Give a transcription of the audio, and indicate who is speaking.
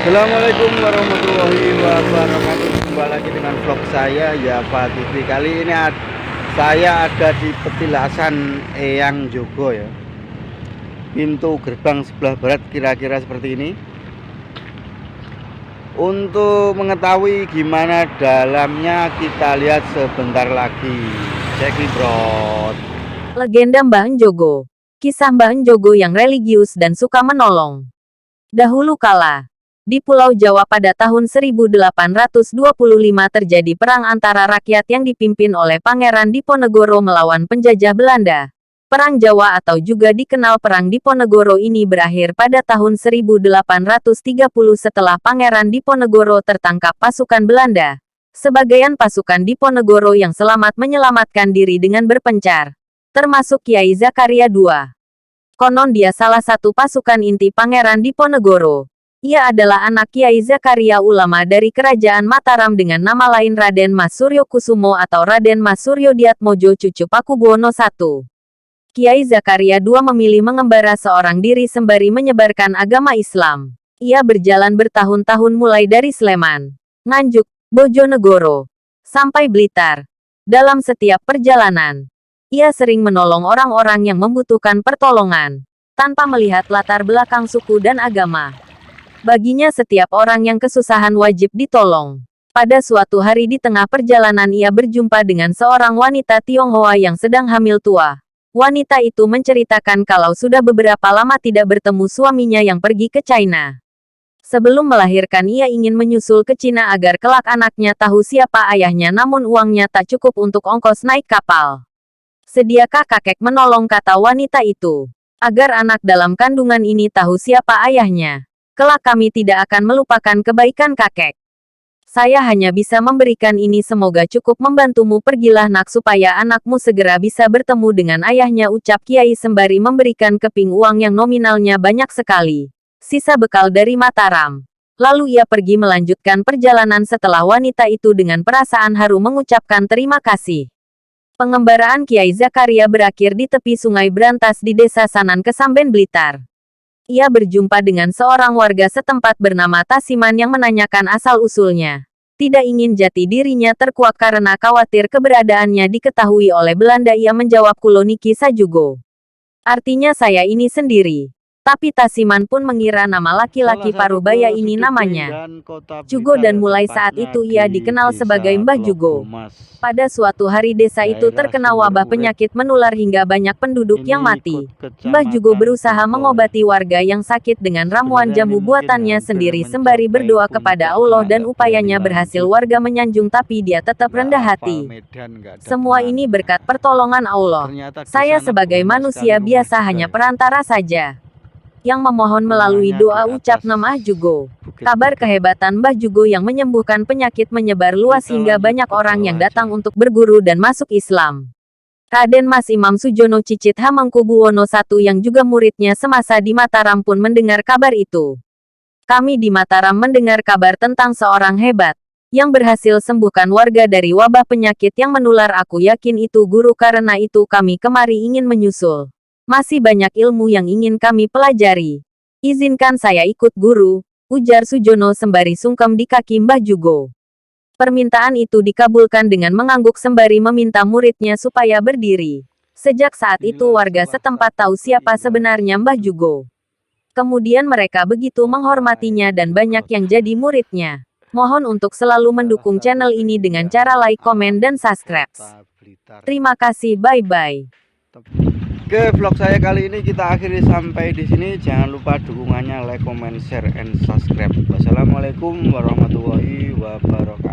Speaker 1: Assalamualaikum warahmatullahi wabarakatuh. Jumpa lagi dengan vlog saya Yafa TV. Kali ini saya ada di petilasan Eyang Jogo ya. Pintu gerbang sebelah barat kira-kira seperti ini. Untuk mengetahui gimana dalamnya kita lihat sebentar lagi. Cekibrot.
Speaker 2: Legenda Mbah Njogo. Kisah Mbah Njogo yang religius dan suka menolong. Dahulu kala, di Pulau Jawa pada tahun 1825 terjadi perang antara rakyat yang dipimpin oleh Pangeran Diponegoro melawan penjajah Belanda. Perang Jawa atau juga dikenal Perang Diponegoro ini berakhir pada tahun 1830 setelah Pangeran Diponegoro tertangkap pasukan Belanda. Sebagian pasukan Diponegoro yang selamat menyelamatkan diri dengan berpencar, termasuk Kiai Zakaria II. Konon dia salah satu pasukan inti Pangeran Diponegoro. Ia adalah anak Kiai Zakaria ulama dari Kerajaan Mataram dengan nama lain Raden Mas Suryo Kusumo atau Raden Mas Suryo Diatmojo cucu Pakubuwono I. Kiai Zakaria II memilih mengembara seorang diri sembari menyebarkan agama Islam. Ia berjalan bertahun-tahun mulai dari Sleman, Nganjuk, Bojonegoro, sampai Blitar. Dalam setiap perjalanan, ia sering menolong orang-orang yang membutuhkan pertolongan, tanpa melihat latar belakang suku dan agama. Baginya setiap orang yang kesusahan wajib ditolong. Pada suatu hari di tengah perjalanan ia berjumpa dengan seorang wanita Tionghoa yang sedang hamil tua. Wanita itu menceritakan kalau sudah beberapa lama tidak bertemu suaminya yang pergi ke China. Sebelum melahirkan ia ingin menyusul ke Cina agar kelak anaknya tahu siapa ayahnya namun uangnya tak cukup untuk ongkos naik kapal. Sediakah kakek menolong, kata wanita itu, agar anak dalam kandungan ini tahu siapa ayahnya? Kelak kami tidak akan melupakan kebaikan kakek. Saya hanya bisa memberikan ini, semoga cukup membantumu. Pergilah nak supaya anakmu segera bisa bertemu dengan ayahnya, ucap Kiai sembari memberikan keping uang yang nominalnya banyak sekali. Sisa bekal dari Mataram. Lalu ia pergi melanjutkan perjalanan setelah wanita itu dengan perasaan haru mengucapkan terima kasih. Pengembaraan Kiai Zakaria berakhir di tepi Sungai Brantas di Desa Sanan Kesamben, Blitar. Ia berjumpa dengan seorang warga setempat bernama Tasiman yang menanyakan asal-usulnya. Tidak ingin jati dirinya terkuak karena khawatir keberadaannya diketahui oleh Belanda. Ia menjawab, Kuloniki Sajugo. Artinya saya ini sendiri. Tapi Tasiman pun mengira nama laki-laki Parubaya ini namanya Jugo dan mulai saat itu ia dikenal sebagai Mbah Jugo. Pada suatu hari desa itu terkena wabah penyakit menular hingga banyak penduduk yang mati. Mbah Jugo berusaha mengobati warga yang sakit dengan ramuan jamu buatannya sendiri sembari berdoa kepada Allah dan upayanya berhasil. Warga menyanjung tapi dia tetap rendah hati. Semua ini berkat pertolongan Allah. Saya sebagai manusia biasa hanya perantara saja yang memohon melalui doa, ucap Mbah Jugo. Kabar kehebatan Mbah Jugo yang menyembuhkan penyakit menyebar luas hingga banyak orang yang datang untuk berguru dan masuk Islam. Raden Mas Imam Sujono Cicit Hamengkubuwono I yang juga muridnya semasa di Mataram pun mendengar kabar itu. Kami di Mataram mendengar kabar tentang seorang hebat yang berhasil sembuhkan warga dari wabah penyakit yang menular. Aku yakin itu guru, karena itu kami kemari ingin menyusul. Masih banyak ilmu yang ingin kami pelajari. Izinkan saya ikut guru, ujar Sujono sembari sungkem di kaki Mbah Jugo. Permintaan itu dikabulkan dengan mengangguk sembari meminta muridnya supaya berdiri. Sejak saat itu warga setempat tahu siapa sebenarnya Mbah Jugo. Kemudian mereka begitu menghormatinya dan banyak yang jadi muridnya. Mohon untuk selalu mendukung channel ini dengan cara like, komen, dan subscribe. Terima kasih, bye-bye.
Speaker 1: Oke, vlog saya kali ini kita akhiri sampai di sini. Jangan lupa dukungannya, like, comment, share, and subscribe. Wassalamualaikum warahmatullahi wabarakatuh.